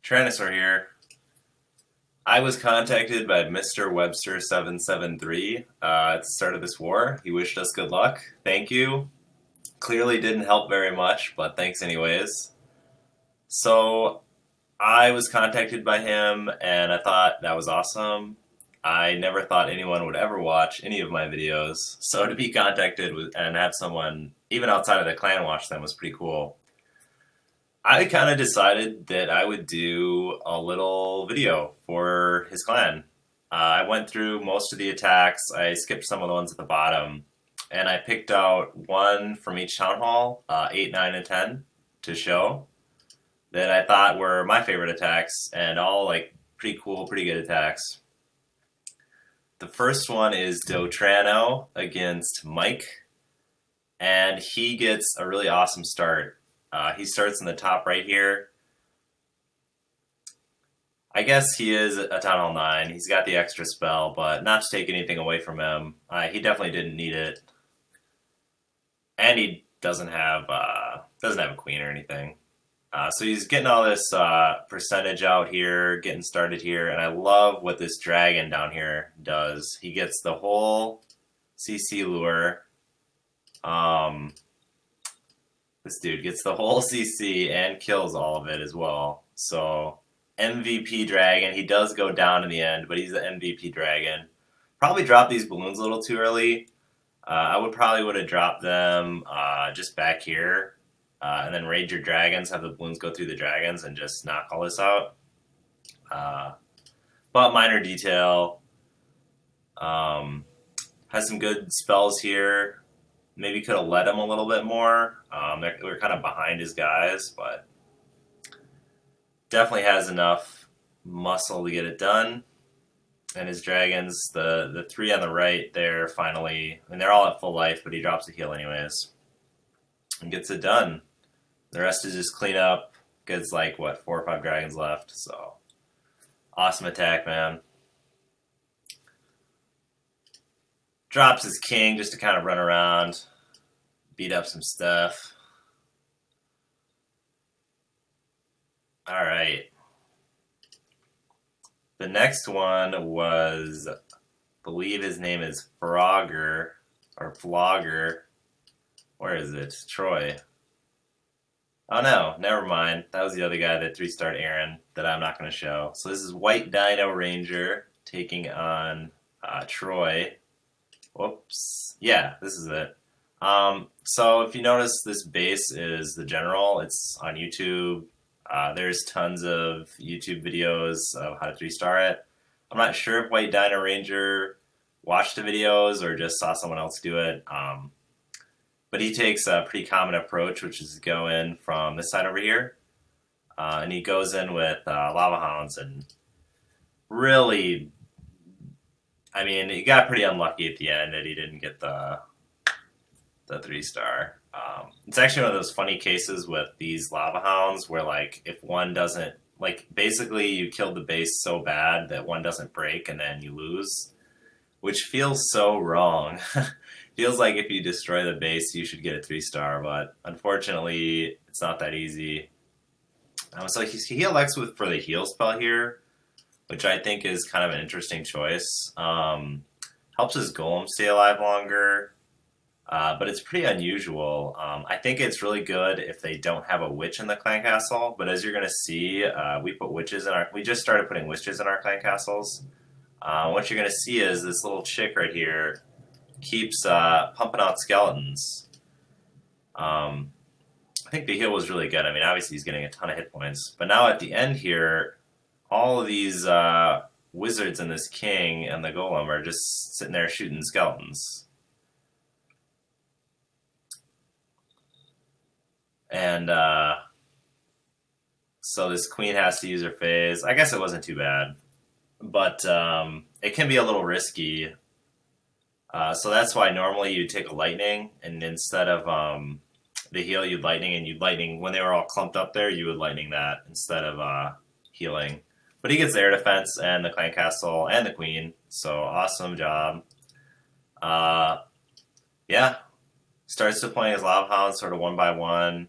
Tyrannosaur here. I was contacted by Mr. Webster773 at the start of this war. He wished us good luck. Thank you. Clearly didn't help very much, but thanks anyways. So I was contacted by him, and I thought that was awesome. I never thought anyone would ever watch any of my videos, so to be contacted and have someone, even outside of the clan, watch them was pretty cool. I kind of decided that I would do a little video for his clan. I went through most of the attacks. I skipped some of the ones at the bottom, and I picked out one from each town hall, 8, 9, and 10, to show that I thought were my favorite attacks, and all like pretty cool, pretty good attacks. The first one is Dotrano against Mike, and he gets a really awesome start. He starts in the top right here. I guess he is a Town Hall 9. He's got the extra spell, but not to take anything away from him. He definitely didn't need it. And he doesn't have a queen or anything. So he's getting all this percentage out here, getting started here, and I love what this dragon down here does. He gets the whole CC lure. This dude gets the whole CC and kills all of it as well. So MVP dragon. He does go down in the end, but he's the MVP dragon. Probably dropped these balloons a little too early. I would have dropped them just back here. And then raid your dragons, have the balloons go through the dragons, and just knock all this out. But minor detail. Has some good spells here. Maybe could have led him a little bit more. They were kind of behind his guys, but definitely has enough muscle to get it done. And his dragons, the 3 on the right, they're finally, they're all at full life, but he drops a heal anyways. And gets it done. The rest is just clean up. Gets like, 4 or 5 dragons left. So, awesome attack, man. Drops his king just to kind of run around, beat up some stuff. Alright. The next one was, I believe his name is Frogger, or Flogger. Where is it? Troy. Oh no, never mind. That was the other guy that 3-starred Aaron that I'm not going to show. So this is White Dino Ranger taking on Troy. Whoops. Yeah, this is it. So if you notice, this base is the general. It's on YouTube. There's tons of YouTube videos of how to 3-star it. I'm not sure if White Dino Ranger watched the videos or just saw someone else do it. But he takes a pretty common approach, which is go in from this side over here. And he goes in with Lava Hounds and really, I mean, he got pretty unlucky at the end that he didn't get the 3-star. It's actually one of those funny cases with these Lava Hounds where, like, if one doesn't, like, basically you killed the base so bad that one doesn't break and then you lose, which feels so wrong. Feels like if you destroy the base, you should get a 3-star, but unfortunately, it's not that easy. So he elects for the heal spell here, which I think is kind of an interesting choice. Helps his golem stay alive longer, but it's pretty unusual. I think it's really good if they don't have a witch in the clan castle, but as you're going to see, we just started putting witches in our clan castles. What you're going to see is this little chick right here keeps pumping out skeletons. I think the heal was really good. I mean, obviously he's getting a ton of hit points, but now at the end here, all of these wizards and this king and the golem are just sitting there shooting skeletons. And so this queen has to use her phase. I guess it wasn't too bad, but it can be a little risky. So that's why normally you'd take a lightning, and instead of the heal, you'd lightning when they were all clumped up there, you would lightning that instead of healing. But he gets air defense and the clan castle and the queen, so awesome job. Yeah, starts deploying his Lava Hounds sort of one by one.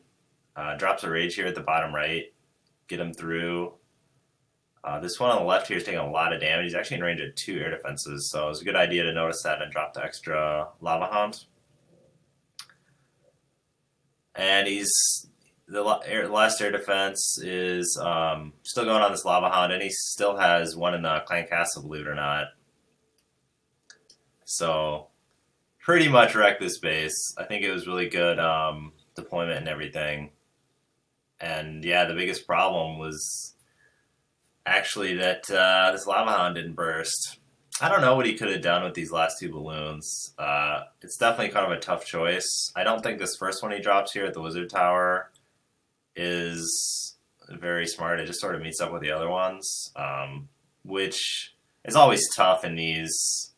Drops a rage here at the bottom right, get him through. This one on the left here is taking a lot of damage. He's actually in range of 2 air defenses, so it's a good idea to notice that and drop the extra Lava Hound. And the last air defense is still going on this Lava Hound, and he still has one in the Clan Castle, believe it or not. So pretty much wrecked this base. I think it was really good deployment and everything. And yeah, the biggest problem was actually that this Lava Hound didn't burst. I don't know what he could have done with these last 2 balloons. It's definitely kind of a tough choice. I don't think this first one he drops here at the Wizard Tower is very smart. It just sort of meets up with the other ones, which is always tough in these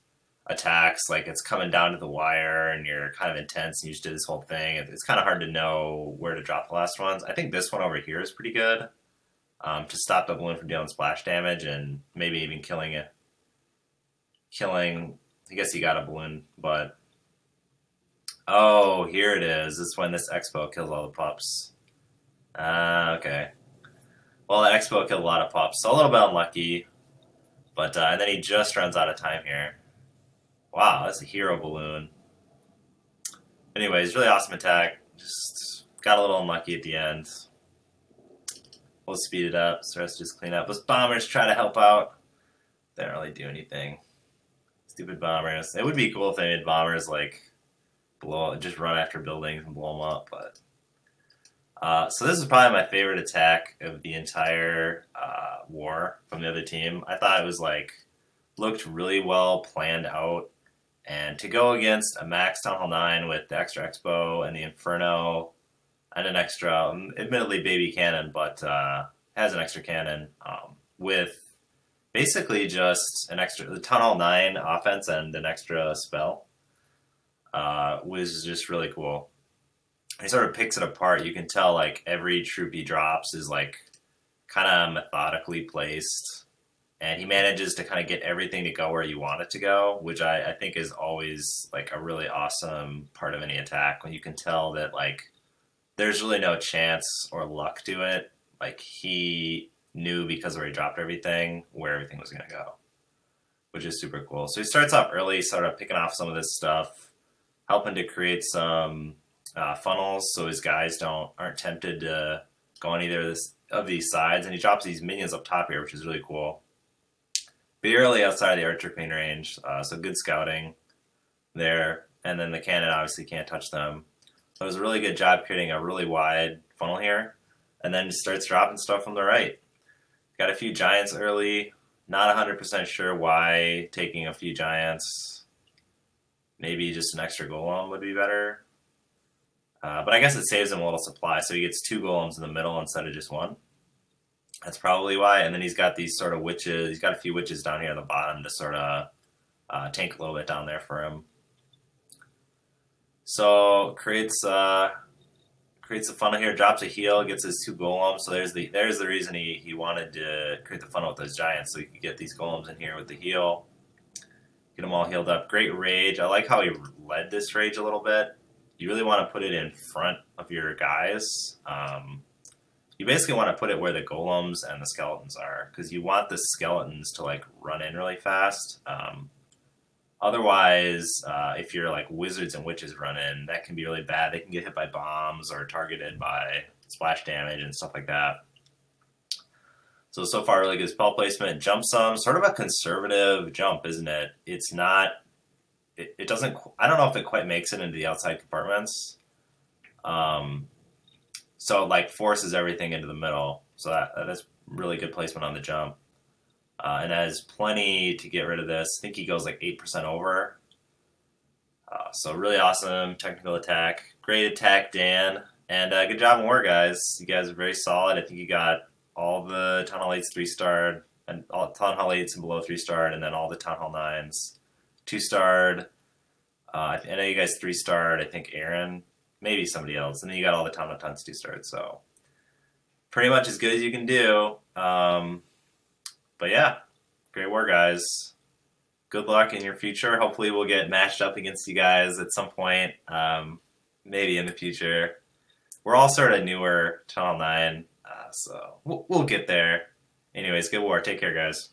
attacks. Like, it's coming down to the wire and you're kind of intense and you just did this whole thing. It's kind of hard to know where to drop the last ones. I think this one over here is pretty good to stop the balloon from dealing splash damage and maybe even killing it. I guess he got a balloon, but oh, here it is. It's when this Expo kills all the pups. Okay. Well, the Expo killed a lot of pups, so a little bit unlucky, but and then he just runs out of time here. Wow, that's a hero balloon. Anyways, really awesome attack. Just got a little unlucky at the end. We'll speed it up so the rest just clean up. Those bombers try to help out. They don't really do anything. Stupid bombers. It would be cool if they made bombers like just run after buildings and blow them up, but so this is probably my favorite attack of the entire war from the other team. I thought it was looked really well planned out, and to go against a max Town Hall 9 with the extra Expo and the Inferno and an extra, admittedly baby cannon, but has an extra cannon with basically just an extra, the Town Hall 9 offense and an extra spell was just really cool. He sort of picks it apart. You can tell every troop he drops is kind of methodically placed, and he manages to kind of get everything to go where you want it to go, which I think is always a really awesome part of any attack, when you can tell that there's really no chance or luck to it. He knew, because where he dropped everything, where everything was going to go, which is super cool. So he starts off early, sort of picking off some of this stuff, helping to create some funnels so his guys aren't tempted to go on either of these sides, and he drops these minions up top here, which is really cool. Barely outside of the archer queen range, so good scouting there, and then the cannon obviously can't touch them. So it was a really good job creating a really wide funnel here, and then just starts dropping stuff from the right. Got a few giants early, not 100% sure why taking a few giants. Maybe just an extra golem would be better. But I guess it saves him a little supply, so he gets 2 golems in the middle instead of just 1. That's probably why. And then he's got these sort of witches. He's got a few witches down here on the bottom to sort of tank a little bit down there for him. So creates a funnel here, drops a heal, gets his 2 golems. So there's the reason he wanted to create the funnel with those giants, so he could get these golems in here with the heal. Get them all healed up. Great rage. I like how he led this rage a little bit. You really want to put it in front of your guys. You basically want to put it where the golems and the skeletons are, because you want the skeletons to run in really fast. Otherwise, if your wizards and witches run in, that can be really bad. They can get hit by bombs or targeted by splash damage and stuff like that. So far, really good spell placement. Jump some, sort of a conservative jump, isn't it? It's not. It doesn't. I don't know if it quite makes it into the outside compartments. So forces everything into the middle. So that's really good placement on the jump. And has plenty to get rid of this. I think he goes 8% over. So really awesome technical attack. Great attack, Dan. And good job in war, guys. You guys are very solid. I think you got all the Town Hall 8s 3-starred, and all Town Hall 8s and below 3-starred, and then all the Town Hall 9s 2-starred. I know you guys 3-starred. I think Aaron, maybe somebody else. And then you got all the Town Hall 10s 2-starred. So pretty much as good as you can do. But yeah, great war, guys. Good luck in your future. Hopefully we'll get matched up against you guys at some point, maybe in the future. We're all sort of newer, Town Hall 9, so we'll get there. Anyways, good war. Take care, guys.